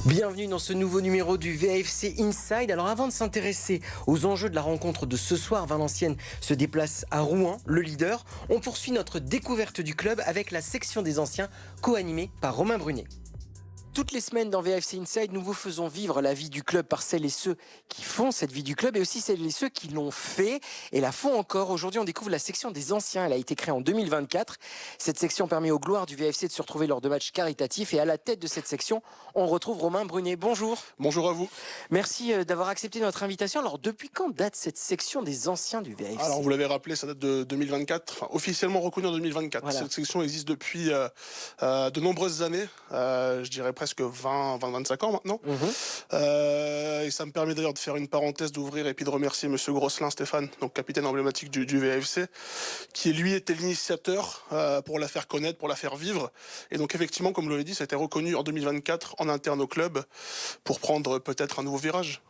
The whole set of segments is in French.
Bienvenue dans ce nouveau numéro du VAFC Inside. Alors avant de s'intéresser aux enjeux de la rencontre de ce soir, Valenciennes se déplace à Rouen, le leader. On poursuit notre découverte du club avec la section des anciens co-animée par Romain Brunet. Toutes les semaines dans VAFC Inside, nous vous faisons vivre la vie du club par celles et ceux qui font cette vie du club et aussi celles et ceux qui l'ont fait et la font encore. Aujourd'hui, on découvre la section des anciens. Elle a été créée en 2024. Cette section permet aux gloires du VAFC de se retrouver lors de matchs caritatifs et à la tête de cette section, on retrouve Romain Brunet. Bonjour. Bonjour à vous. Merci d'avoir accepté notre invitation. Alors, depuis quand date cette section des anciens du VAFC? Alors, vous l'avez rappelé, ça date de 2024, enfin, officiellement reconnue en 2024. Voilà. Cette section existe depuis de nombreuses années, je dirais presque 25 ans maintenant. Et ça me permet d'ailleurs de faire une parenthèse, d'ouvrir et puis de remercier Monsieur Grosselin Stéphane, donc capitaine emblématique du VAFC, qui lui était l'initiateur pour la faire connaître, pour la faire vivre. Et donc effectivement, comme vous l'avez dit, ça a été reconnu en 2024 en interne au club pour prendre peut-être un nouveau virage.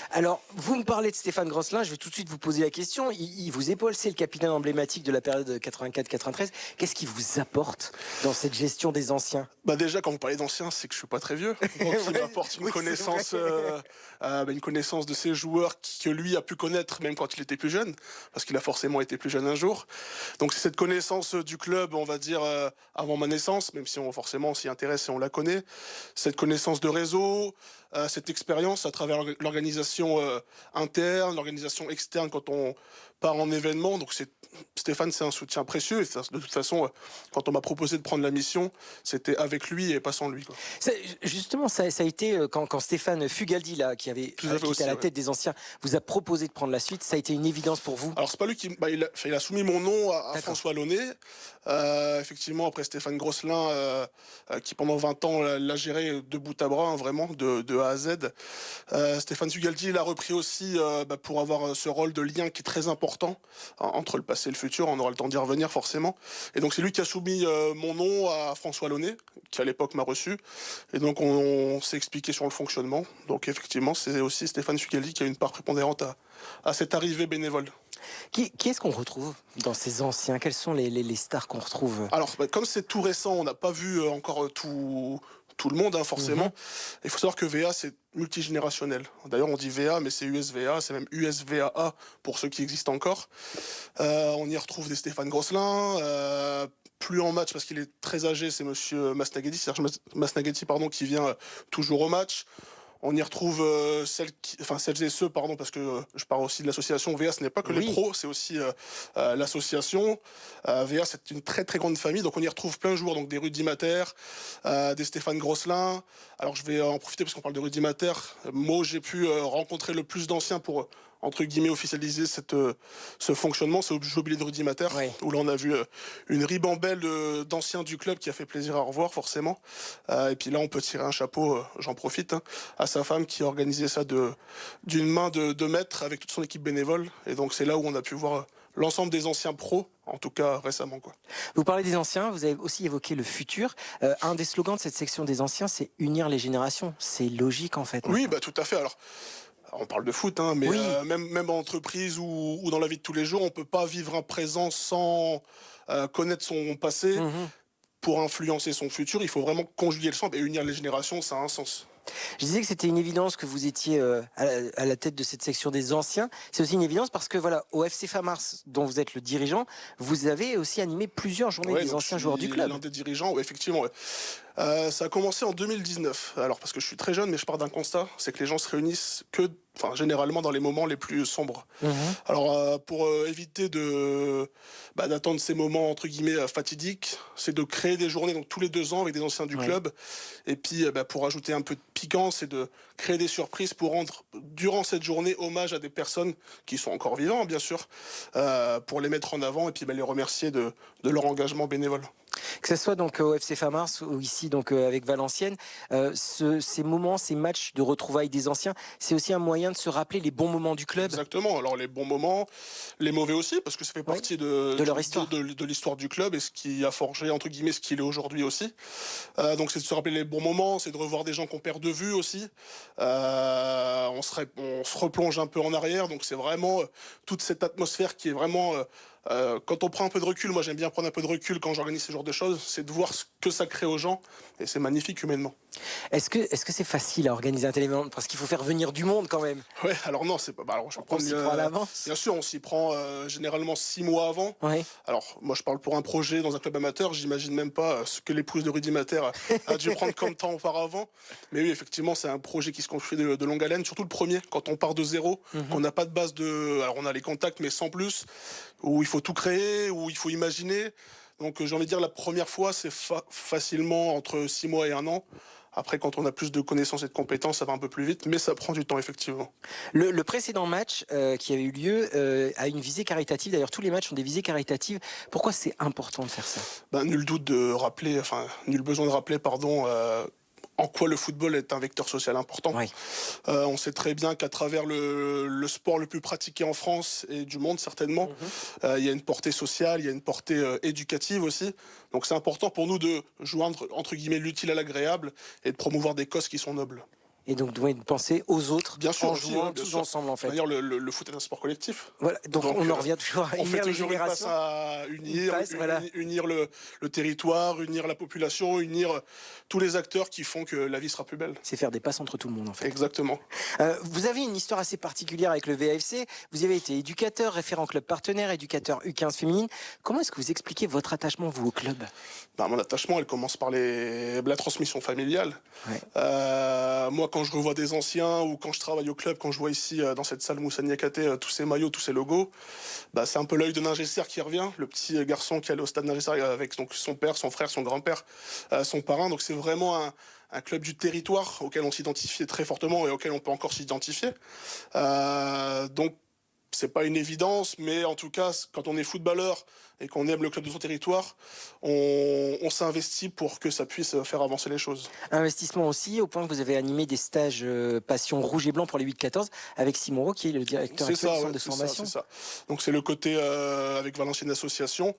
Alors, vous me parlez de Stéphane Grosselin, je vais tout de suite vous poser la question. Il vous épaule, c'est le capitaine emblématique de la période 84-93. Qu'est-ce qu'il vous apporte dans cette gestion des anciens? Déjà, quand vous parlez d'anciens, c'est que je suis pas très vieux. Donc, il m'apporte une connaissance, une connaissance de ces joueurs que lui a pu connaître même quand il était plus jeune, parce qu'il a forcément été plus jeune un jour. Donc, c'est cette connaissance du club, on va dire, avant ma naissance, même si forcément on s'y intéresse et on la connaît. Cette connaissance de réseau, cette expérience à travers l'organisation interne, l'organisation externe quand on part en événement. Donc Stéphane, c'est un soutien précieux. Et de toute façon, quand on m'a proposé de prendre la mission, c'était avec lui et pas sans lui, quoi. Justement, ça a été quand Stéphane Fugaldi, là, qui était à la tête des anciens, vous a proposé de prendre la suite. Ça a été une évidence pour vous? Alors c'est pas lui qui, il a soumis mon nom à François Launay. Effectivement, après Stéphane Grosselin, qui pendant 20 ans l'a géré de bout à bras, hein, vraiment, de A à Z. Stéphane Fugaldi l'a repris aussi pour avoir ce rôle de lien qui est très important entre le passé et le futur. On aura le temps d'y revenir forcément. Et donc c'est lui qui a soumis mon nom à François Launay, qui à l'époque m'a reçu. Et donc on s'est expliqué sur le fonctionnement. Donc effectivement, c'est aussi Stéphane Fugaldi qui a une part prépondérante à cette arrivée bénévole. Qui est-ce qu'on retrouve dans ces anciens? Quels sont les stars qu'on retrouve? Alors, comme c'est tout récent, on n'a pas vu encore tout le monde, hein, forcément. Il faut savoir que VA, c'est multigénérationnel. D'ailleurs, on dit VA, mais c'est USVA, c'est même USVAA pour ceux qui existent encore. On y retrouve des Stéphane Grosselin, plus en match parce qu'il est très âgé, c'est Monsieur Masnaghetti, Serge Masnaghetti, qui vient toujours au match. On y retrouve celles et ceux, parce que je parle aussi de l'association. VA, ce n'est pas que les pros, c'est aussi l'association. VA, c'est une très très grande famille, donc on y retrouve plein de joueurs, donc des Rudy Mater, des Stéphane Grosselin. Alors je vais en profiter parce qu'on parle de Rudy Mater. Moi, j'ai pu rencontrer le plus d'anciens pour entre guillemets officialiser ce fonctionnement. C'est au jubilé de Rudy Mater, où là on a vu une ribambelle d'anciens du club qui a fait plaisir à revoir forcément. Et puis là on peut tirer un chapeau, j'en profite, à sa femme qui a organisé ça d'une main de maître avec toute son équipe bénévole. Et donc c'est là où on a pu voir l'ensemble des anciens pros, en tout cas récemment, quoi. Vous parlez des anciens, vous avez aussi évoqué le futur. Un des slogans de cette section des anciens, c'est unir les générations. C'est logique en fait. Oui, tout à fait. Alors on parle de foot, mais même en entreprise ou dans la vie de tous les jours, on ne peut pas vivre un présent sans connaître son passé. Pour influencer son futur, il faut vraiment conjuguer le sens et unir les générations, ça a un sens. Je disais que c'était une évidence que vous étiez à la tête de cette section des anciens. C'est aussi une évidence parce que voilà, au FC Famars, dont vous êtes le dirigeant, vous avez aussi animé plusieurs journées des anciens joueurs du club. L'un des dirigeants, effectivement. Ça a commencé en 2019. Alors parce que je suis très jeune, mais je pars d'un constat, c'est que les gens se réunissent généralement dans les moments les plus sombres. Alors pour éviter d'attendre ces moments entre guillemets fatidiques, c'est de créer des journées donc tous les 2 ans avec des anciens du club. Et puis pour ajouter un peu de piquant, c'est de créer des surprises pour rendre durant cette journée hommage à des personnes qui sont encore vivantes, bien sûr, pour les mettre en avant et puis les remercier de leur engagement bénévole. Que ce soit donc au FC Famars ou ici donc avec Valenciennes, ces moments, ces matchs de retrouvailles des anciens, c'est aussi un moyen de se rappeler les bons moments du club. Exactement. Alors les bons moments, les mauvais aussi, parce que ça fait partie de leur histoire, de l'histoire du club et ce qui a forgé entre guillemets ce qu'il est aujourd'hui aussi. Donc c'est de se rappeler les bons moments, c'est de revoir des gens qu'on perd de vue aussi. On se replonge un peu en arrière, donc c'est vraiment toute cette atmosphère qui est vraiment quand on prend un peu de recul, moi j'aime bien prendre un peu de recul quand j'organise ce genre de choses, c'est de voir ce que ça crée aux gens et c'est magnifique humainement. Est-ce que c'est facile à organiser un tel événement? Parce qu'il faut faire venir du monde quand même. Ouais, alors non, c'est pas. Bah, alors, On s'y prend à l'avance. bien sûr, on s'y prend généralement 6 mois avant. Oui. Alors, moi, je parle pour un projet dans un club amateur. J'imagine même pas ce que l'épouse de Rudy Mater a dû prendre comme temps auparavant. Mais oui, effectivement, c'est un projet qui se construit de longue haleine. Surtout le premier, quand on part de zéro, qu'on n'a pas de base de. Alors, on a les contacts, mais sans plus, où il faut tout créer, où il faut imaginer. Donc, j'ai envie de dire, la première fois, c'est facilement entre 6 mois et 1 an. Après, quand on a plus de connaissances et de compétences, ça va un peu plus vite, mais ça prend du temps, effectivement. Le précédent match qui a eu lieu a une visée caritative. D'ailleurs, tous les matchs ont des visées caritatives. Pourquoi c'est important de faire ça? Nul doute de rappeler, enfin, nul besoin de rappeler, pardon, en quoi le football est un vecteur social important. Oui. On sait très bien qu'à travers le sport le plus pratiqué en France et du monde, certainement, il y a une portée sociale, il y a une portée éducative aussi. Donc c'est important pour nous de joindre, entre guillemets, l'utile à l'agréable et de promouvoir des causes qui sont nobles. Et donc, de penser aux autres Bien sûr, en aussi, jouant bien tous sûr. ensemble, en fait. D'ailleurs, le foot est un sport collectif. Voilà. Donc on en revient toujours à On fait unir les toujours une passe générations. à unir, Voilà. unir le territoire, unir la population, unir tous les acteurs qui font que la vie sera plus belle. C'est faire des passes entre tout le monde, en fait. Exactement. Vous avez une histoire assez particulière avec le VAFC. Vous avez été éducateur, référent club partenaire, éducateur U15 féminine. Comment est-ce que vous expliquez votre attachement, vous, au club? Mon attachement, elle commence par la transmission familiale. Ouais. Moi, quand je revois des anciens ou quand je travaille au club, quand je vois ici dans cette salle Moussa Niakhaté tous ces maillots, tous ces logos, c'est un peu l'œil de Ningesser qui revient, le petit garçon qui allait au stade Ningesser avec donc, son père, son frère, son grand-père, son parrain. Donc c'est vraiment un club du territoire auquel on s'identifiait très fortement et auquel on peut encore s'identifier. Donc c'est pas une évidence, mais en tout cas, quand on est footballeur et qu'on aime le club de son territoire, on s'investit pour que ça puisse faire avancer les choses. Investissement aussi, au point que vous avez animé des stages passion rouge et blanc pour les 8-14 avec Simon Roux, qui est le directeur actuel du centre de formation. C'est ça. Donc c'est le côté avec Valenciennes Association,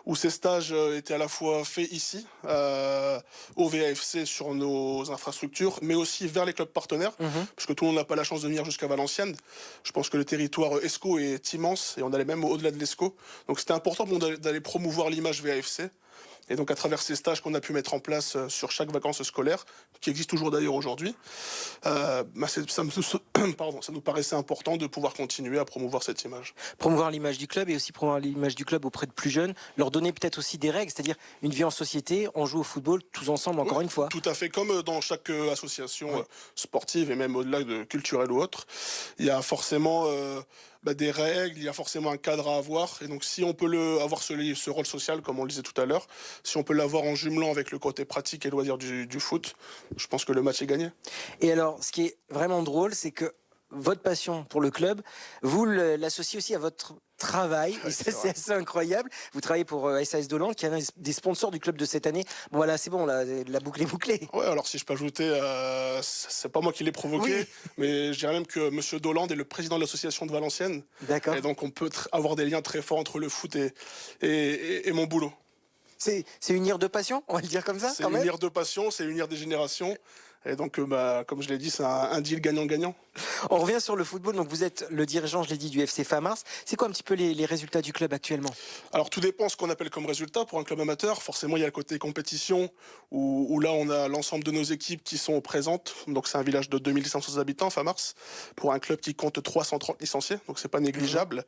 où ces stages étaient à la fois faits ici, au VAFC sur nos infrastructures, mais aussi vers les clubs partenaires, parce que tout le monde n'a pas la chance de venir jusqu'à Valenciennes. Je pense que le territoire ESCO est immense, et on allait même au-delà de l'ESCO. Donc c'était important pour nous d'aller promouvoir l'image VAFC. Et donc à travers ces stages qu'on a pu mettre en place sur chaque vacances scolaire, qui existent toujours d'ailleurs aujourd'hui, ça nous paraissait important de pouvoir continuer à promouvoir cette image. Promouvoir l'image du club et aussi promouvoir l'image du club auprès de plus jeunes, leur donner peut-être aussi des règles, c'est-à-dire une vie en société, on joue au football tous ensemble encore une fois. Tout à fait, comme dans chaque association sportive et même au-delà de culturelle ou autre, il y a forcément des règles, il y a forcément un cadre à avoir. Et donc si on peut avoir ce rôle social, comme on le disait tout à l'heure, si on peut l'avoir en jumelant avec le côté pratique et loisir du foot, je pense que le match est gagné. Et alors, ce qui est vraiment drôle, c'est que votre passion pour le club, vous l'associez aussi à votre travail, et ça c'est assez incroyable. Vous travaillez pour SAS Dolan, qui est un des sponsors du club de cette année. Bon voilà, c'est bon, la boucle est bouclée. Ouais, alors si je peux ajouter, c'est pas moi qui l'ai provoqué, mais je dirais même que Monsieur Dolan est le président de l'association de Valenciennes. D'accord. Et donc on peut avoir des liens très forts entre le foot et mon boulot. C'est unir deux passions, on va le dire comme ça. C'est unir deux passions, c'est unir des générations. Et donc, comme je l'ai dit, c'est un deal gagnant-gagnant. On revient sur le football. Donc, vous êtes le dirigeant, je l'ai dit, du FC Famars. C'est quoi un petit peu les résultats du club actuellement? Alors, tout dépend ce qu'on appelle comme résultat pour un club amateur. Forcément, il y a le côté compétition, où là, on a l'ensemble de nos équipes qui sont présentes. Donc, c'est un village de 2500 habitants, Famars, pour un club qui compte 330 licenciés. Donc, c'est pas négligeable.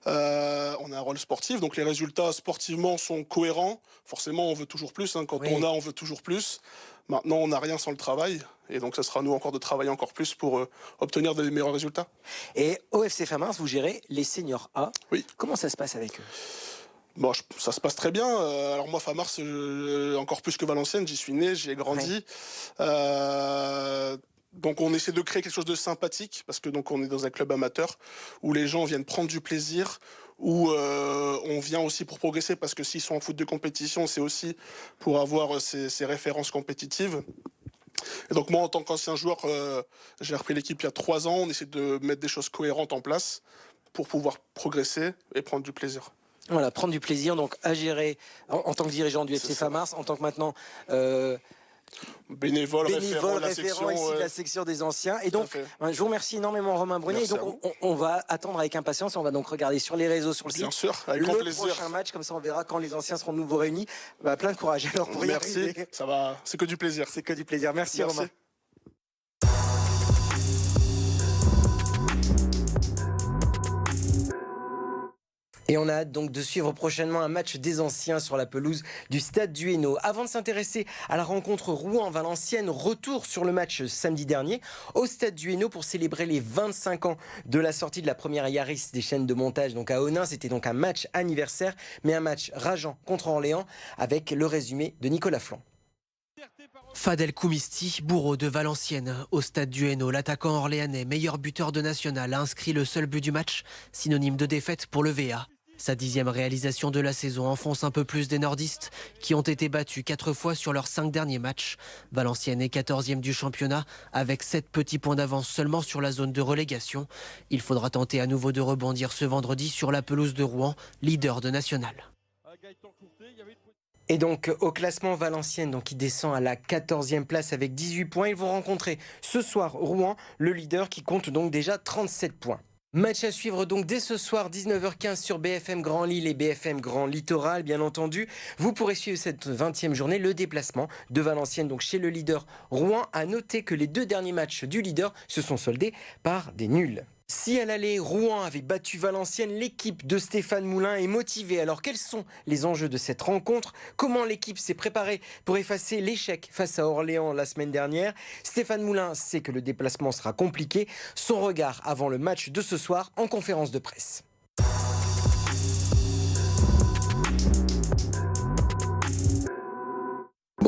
On a un rôle sportif. Donc, les résultats sportivement sont cohérents. Forcément, on veut toujours plus. Quand on veut toujours plus. Maintenant, on n'a rien sans le travail. Et donc, ça sera à nous encore de travailler encore plus pour obtenir des meilleurs résultats. Et au FC Famars, vous gérez les seniors A. Oui. Comment ça se passe avec eux? Bon, ça se passe très bien. Alors moi, Famars, encore plus que Valenciennes, j'y suis né, j'y ai grandi. Donc on essaie de créer quelque chose de sympathique, parce que donc on est dans un club amateur, où les gens viennent prendre du plaisir, où on vient aussi pour progresser, parce que s'ils sont en foot de compétition, c'est aussi pour avoir ces références compétitives. Et donc moi, en tant qu'ancien joueur, j'ai repris l'équipe il y a 3 ans. On essaie de mettre des choses cohérentes en place pour pouvoir progresser et prendre du plaisir. Voilà, prendre du plaisir donc à gérer en tant que dirigeant du FC Famars, en tant que maintenant bénévole référent de la section, ici de la section des anciens. Et donc, je vous remercie énormément, Romain Brunier. Et donc, on va attendre avec impatience. On va donc regarder sur les réseaux, sur le site. Bien sûr, avec grand plaisir. Le prochain match, comme ça, on verra quand les anciens seront de nouveau réunis. Plein de courage. Alors, pour y arriver. Ça va. C'est que du plaisir. C'est que du plaisir. Merci. Romain. Et on a hâte donc de suivre prochainement un match des anciens sur la pelouse du stade du Hainaut. Avant de s'intéresser à la rencontre Rouen-Valenciennes, retour sur le match samedi dernier au stade du Hainaut pour célébrer les 25 ans de la sortie de la première Yaris des chaînes de montage donc à Onnain. C'était donc un match anniversaire, mais un match rageant contre Orléans avec le résumé de Nicolas Flan. Fadel Koumisti, bourreau de Valenciennes. Au stade du Hainaut, l'attaquant orléanais, meilleur buteur de national, a inscrit le seul but du match, synonyme de défaite pour le VA. Sa 10e réalisation de la saison enfonce un peu plus des nordistes qui ont été battus 4 fois sur leurs 5 derniers matchs. Valenciennes est 14e du championnat avec 7 petits points d'avance seulement sur la zone de relégation. Il faudra tenter à nouveau de rebondir ce vendredi sur la pelouse de Rouen, leader de national. Et donc au classement, Valenciennes qui descend à la 14e place avec 18 points. Ils vont rencontrer ce soir Rouen, le leader qui compte donc déjà 37 points. Match à suivre donc dès ce soir 19h15 sur BFM Grand Lille et BFM Grand Littoral bien entendu. Vous pourrez suivre cette 20e journée le déplacement de Valenciennes donc chez le leader Rouen. À noter que les 2 derniers matchs du leader se sont soldés par des nuls. Si à l'aller, Rouen avait battu Valenciennes, l'équipe de Stéphane Moulin est motivée. Alors quels sont les enjeux de cette rencontre? Comment l'équipe s'est préparée pour effacer l'échec face à Orléans la semaine dernière? Stéphane Moulin sait que le déplacement sera compliqué. Son regard avant le match de ce soir en conférence de presse.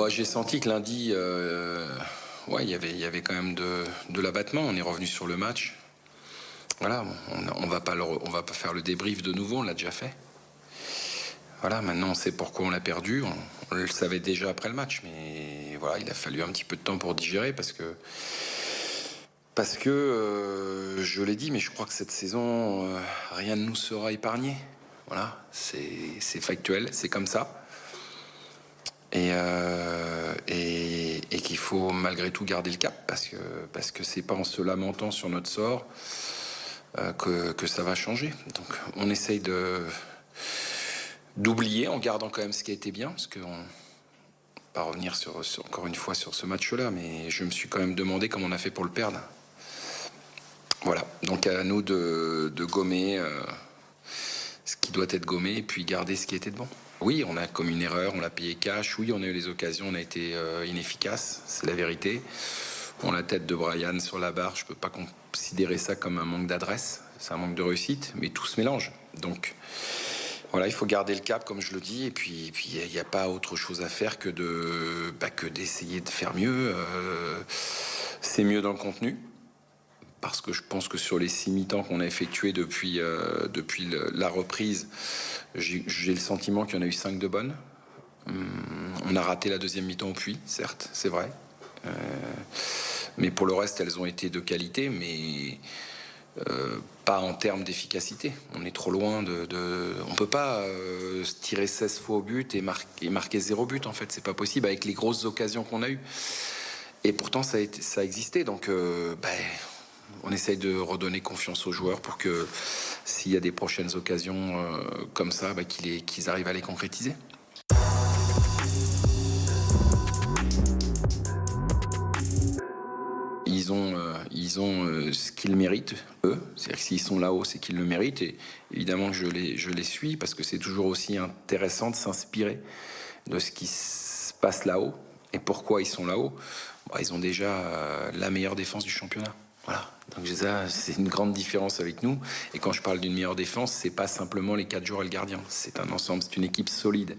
J'ai senti que lundi, il y avait quand même de l'abattement. On est revenu sur le match. Voilà, on va pas faire le débrief de nouveau, on l'a déjà fait. Voilà, maintenant on sait pourquoi on l'a perdu. On le savait déjà après le match, mais voilà, il a fallu un petit peu de temps pour digérer parce que je l'ai dit, mais je crois que cette saison, rien ne nous sera épargné. Voilà, c'est factuel, c'est comme ça. Et qu'il faut malgré tout garder le cap parce que c'est pas en se lamentant sur notre sort que ça va changer. Donc on essaye d'oublier en gardant quand même ce qui a été bien, parce qu'on pas revenir encore une fois sur ce match-là, mais je me suis quand même demandé comment on a fait pour le perdre. Voilà, donc à nous de gommer ce qui doit être gommé et puis garder ce qui était de bon. Oui, on a commis une erreur, on l'a payé cash, oui, on a eu les occasions, on a été inefficace, c'est la vérité. On a la tête de Brian sur la barre, je peux pas considérer ça comme un manque d'adresse, c'est un manque de réussite, mais tout se mélange. Donc voilà, il faut garder le cap, comme je le dis, et puis il n'y a pas autre chose à faire que d'essayer de faire mieux. C'est mieux dans le contenu, parce que je pense que sur les 6 mi-temps qu'on a effectués depuis la reprise, j'ai le sentiment qu'il y en a eu 5 de bonnes. On a raté la deuxième mi-temps au puits, certes, c'est vrai. Mais pour le reste, elles ont été de qualité, mais pas en termes d'efficacité. On est trop loin on peut pas tirer 16 fois au but et marquer 0 but, en fait. C'est pas possible avec les grosses occasions qu'on a eues. Et pourtant, ça a existé. Donc, on essaye de redonner confiance aux joueurs pour que s'il y a des prochaines occasions comme ça, qu'ils arrivent à les concrétiser. Ils ont ce qu'ils méritent, eux. C'est-à-dire que s'ils sont là-haut, c'est qu'ils le méritent. Et évidemment que je les suis, parce que c'est toujours aussi intéressant de s'inspirer de ce qui se passe là-haut. Et pourquoi ils sont là-haut? Ils ont déjà la meilleure défense du championnat. Voilà. Donc ça, c'est une grande différence avec nous. Et quand je parle d'une meilleure défense, c'est pas simplement les 4 joueurs et le gardien. C'est un ensemble, c'est une équipe solide.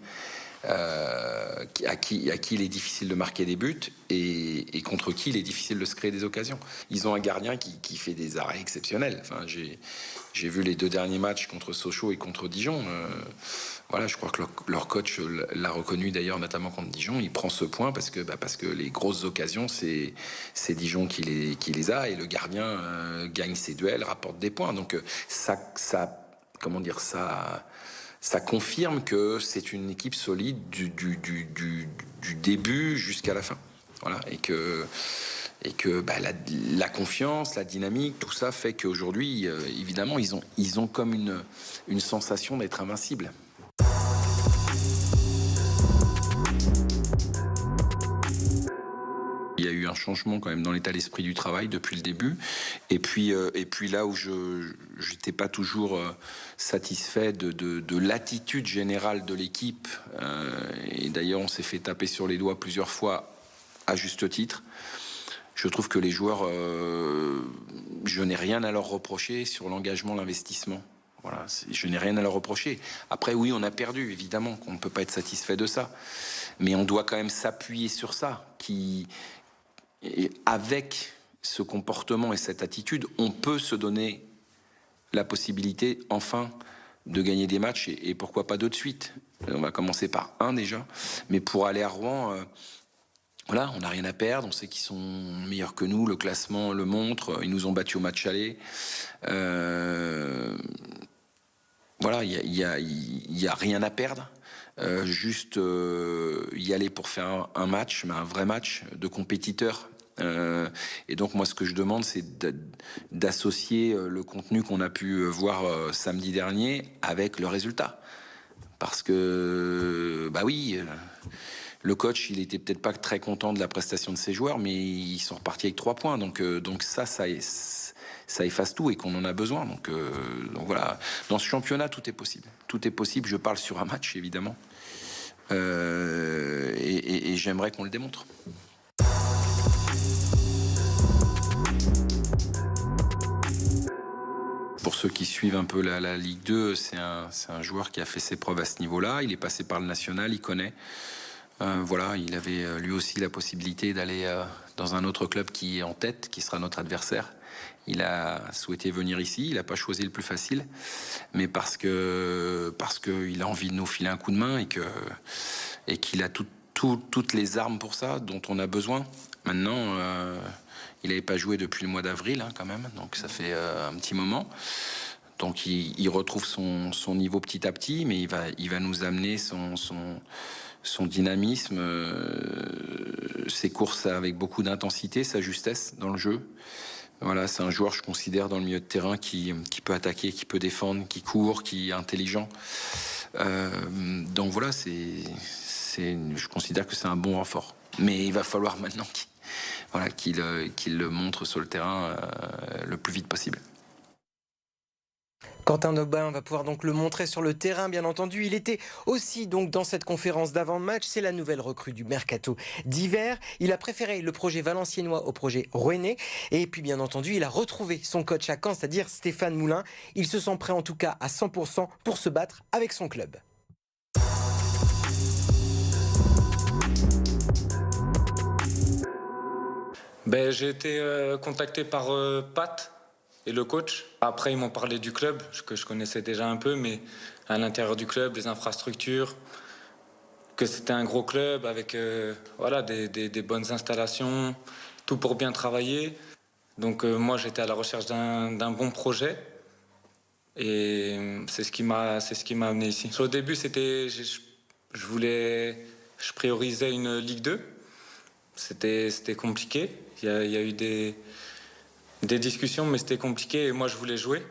À qui il est difficile de marquer des buts et contre qui il est difficile de se créer des occasions. Ils ont un gardien qui fait des arrêts exceptionnels. Enfin, j'ai vu les 2 derniers matchs contre Sochaux et contre Dijon. Voilà, je crois que leur coach l'a reconnu d'ailleurs, notamment contre Dijon. Il prend ce point parce que les grosses occasions, c'est Dijon qui les a, et le gardien gagne ses duels, rapporte des points. Donc ça confirme que c'est une équipe solide du début jusqu'à la fin. Voilà, et que la confiance, la dynamique, tout ça fait qu'aujourd'hui, évidemment, ils ont comme une sensation d'être invincibles. Il y a eu un changement quand même dans l'état d'esprit du travail depuis le début. Et puis là où je n'étais pas toujours satisfait de l'attitude générale de l'équipe, et d'ailleurs on s'est fait taper sur les doigts plusieurs fois à juste titre, je trouve que les joueurs, je n'ai rien à leur reprocher sur l'engagement, l'investissement. Voilà, je n'ai rien à leur reprocher. Après, oui, on a perdu, évidemment, qu'on ne peut pas être satisfait de ça. Mais on doit quand même s'appuyer sur ça, et avec ce comportement et cette attitude, on peut se donner la possibilité, enfin, de gagner des matchs et pourquoi pas deux de suite. On va commencer par un déjà, mais pour aller à Rouen, voilà, on n'a rien à perdre. On sait qu'ils sont meilleurs que nous, le classement le montre. Ils nous ont battus au match aller. Voilà, il y a rien à perdre. Juste y aller pour faire un match, mais un vrai match de compétiteurs. Et donc moi ce que je demande c'est d'associer le contenu qu'on a pu voir samedi dernier avec le résultat, parce que bah oui, le coach il était peut-être pas très content de la prestation de ses joueurs, mais ils sont repartis avec 3 points, donc ça efface tout et qu'on en a besoin, donc voilà, dans ce championnat tout est possible, je parle sur un match évidemment, et j'aimerais qu'on le démontre. Pour ceux qui suivent un peu la Ligue 2, c'est un joueur qui a fait ses preuves à ce niveau-là. Il est passé par le national, il connaît. Voilà, il avait lui aussi la possibilité d'aller dans un autre club qui est en tête, qui sera notre adversaire. Il a souhaité venir ici, il n'a pas choisi le plus facile, mais parce qu'il a envie de nous filer un coup de main et qu'il a toutes les armes pour ça, dont on a besoin. Maintenant, il n'avait pas joué depuis le mois d'avril, hein, quand même, donc ça fait un petit moment. Donc il retrouve son niveau petit à petit, mais il va nous amener son dynamisme, ses courses avec beaucoup d'intensité, sa justesse dans le jeu. Voilà, c'est un joueur, je considère, dans le milieu de terrain qui peut attaquer, qui peut défendre, qui court, qui est intelligent. Donc voilà, je considère que c'est un bon renfort. Mais il va falloir maintenant qu'il le montre sur le terrain le plus vite possible. Quentin Aubin va pouvoir donc le montrer sur le terrain, bien entendu. Il était aussi donc dans cette conférence d'avant-match. C'est la nouvelle recrue du mercato d'hiver. Il a préféré le projet valenciennois au projet rouennais. Et puis, bien entendu, il a retrouvé son coach à Caen, c'est-à-dire Stéphane Moulin. Il se sent prêt en tout cas à 100% pour se battre avec son club. J'ai été contacté par Pat et le coach. Après, ils m'ont parlé du club, que je connaissais déjà un peu, mais à l'intérieur du club, les infrastructures, que c'était un gros club avec voilà, des bonnes installations, tout pour bien travailler. Donc moi, j'étais à la recherche d'un bon projet. Et c'est ce qui m'a amené ici. Au début, je priorisais une Ligue 2. C'était compliqué. Il y a eu des discussions, mais c'était compliqué et moi je voulais jouer.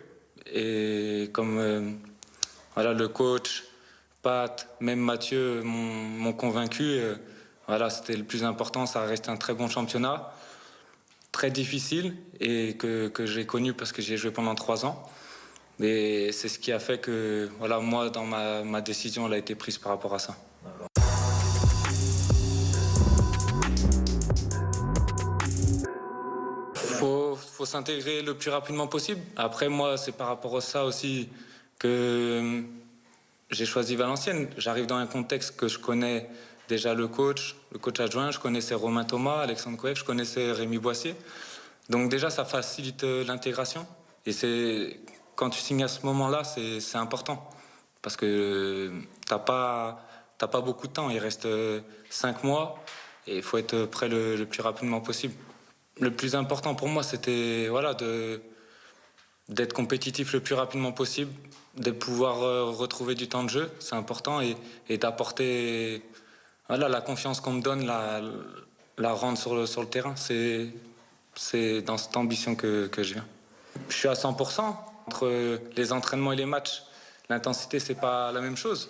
Et comme voilà, le coach, Pat, même Mathieu m'ont convaincu, voilà, c'était le plus important, ça reste un très bon championnat, très difficile et que j'ai connu parce que j'y ai joué pendant 3 ans. Et c'est ce qui a fait que voilà, moi, dans ma décision, elle a été prise par rapport à ça. Faut s'intégrer le plus rapidement possible. Après, moi, c'est par rapport à ça aussi que j'ai choisi Valenciennes. J'arrive dans un contexte que je connais déjà le coach adjoint, je connaissais Romain Thomas, Alexandre Coef, je connaissais Rémi Boissier. Donc déjà, ça facilite l'intégration. Et quand tu signes à ce moment-là, c'est important. Parce que t'as pas beaucoup de temps. Il reste 5 mois et il faut être prêt le plus rapidement possible. Le plus important pour moi, c'était voilà, d'être compétitif le plus rapidement possible, de pouvoir retrouver du temps de jeu, c'est important, et d'apporter voilà, la confiance qu'on me donne, la rendre sur le terrain. C'est dans cette ambition que je viens. Je suis à 100%. Entre les entraînements et les matchs, l'intensité, c'est pas la même chose.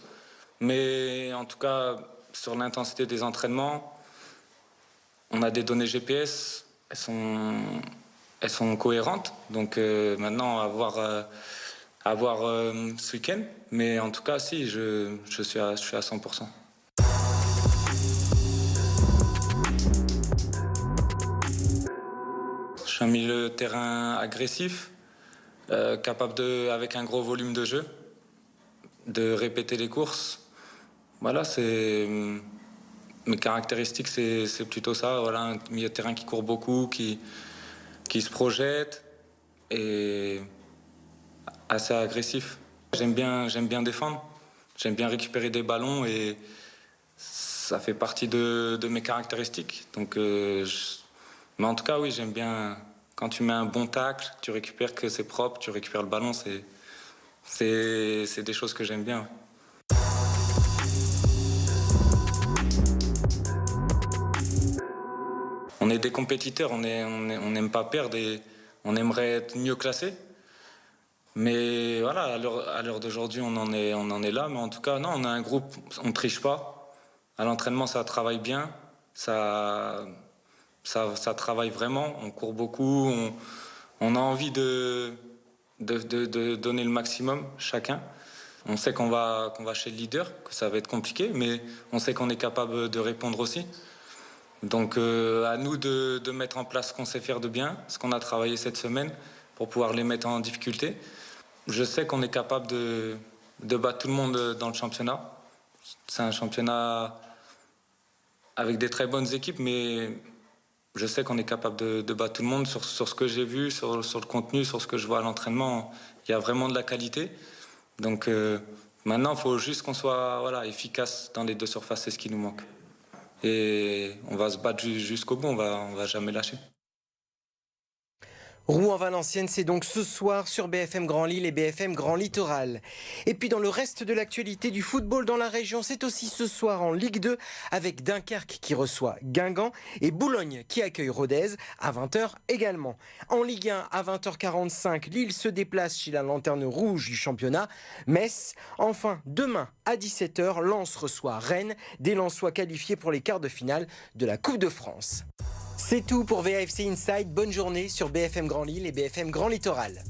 Mais en tout cas, sur l'intensité des entraînements, on a des données GPS, elles sont cohérentes. Donc maintenant, à voir ce week-end. Mais en tout cas, si, je suis à 100%. Je suis un milieu de terrain agressif, capable avec un gros volume de jeu, de répéter les courses. Voilà, mes caractéristiques, c'est plutôt ça. Voilà, un milieu de terrain qui court beaucoup, qui se projette et assez agressif. J'aime bien défendre, j'aime bien récupérer des ballons et ça fait partie de mes caractéristiques. Donc, mais en tout cas, oui, j'aime bien quand tu mets un bon tacle, tu récupères que c'est propre, tu récupères le ballon, c'est des choses que j'aime bien. On est des compétiteurs, on n'aime pas perdre et on aimerait être mieux classé. Mais voilà, à l'heure d'aujourd'hui, on en est là. Mais en tout cas, non, on a un groupe, on ne triche pas. À l'entraînement, ça travaille bien, ça travaille vraiment. On court beaucoup, on a envie de donner le maximum chacun. On sait qu'on va chez le leader, que ça va être compliqué, mais on sait qu'on est capable de répondre aussi. Donc à nous de mettre en place ce qu'on sait faire de bien, ce qu'on a travaillé cette semaine, pour pouvoir les mettre en difficulté. Je sais qu'on est capable de battre tout le monde dans le championnat. C'est un championnat avec des très bonnes équipes, mais je sais qu'on est capable de battre tout le monde sur ce que j'ai vu, sur le contenu, sur ce que je vois à l'entraînement. Il y a vraiment de la qualité. Donc maintenant, il faut juste qu'on soit efficace dans les deux surfaces, c'est ce qui nous manque. Et on va se battre jusqu'au bout, on va jamais lâcher. Rouen-Valenciennes, c'est donc ce soir sur BFM Grand Lille et BFM Grand Littoral. Et puis dans le reste de l'actualité du football dans la région, c'est aussi ce soir en Ligue 2 avec Dunkerque qui reçoit Guingamp et Boulogne qui accueille Rodez à 20h également. En Ligue 1 à 20h45, Lille se déplace chez la lanterne rouge du championnat, Metz. Enfin, demain à 17h, Lens reçoit Rennes, des Lensois qualifiés pour les quarts de finale de la Coupe de France. C'est tout pour VAFC Inside. Bonne journée sur BFM Grand Lille et BFM Grand Littoral.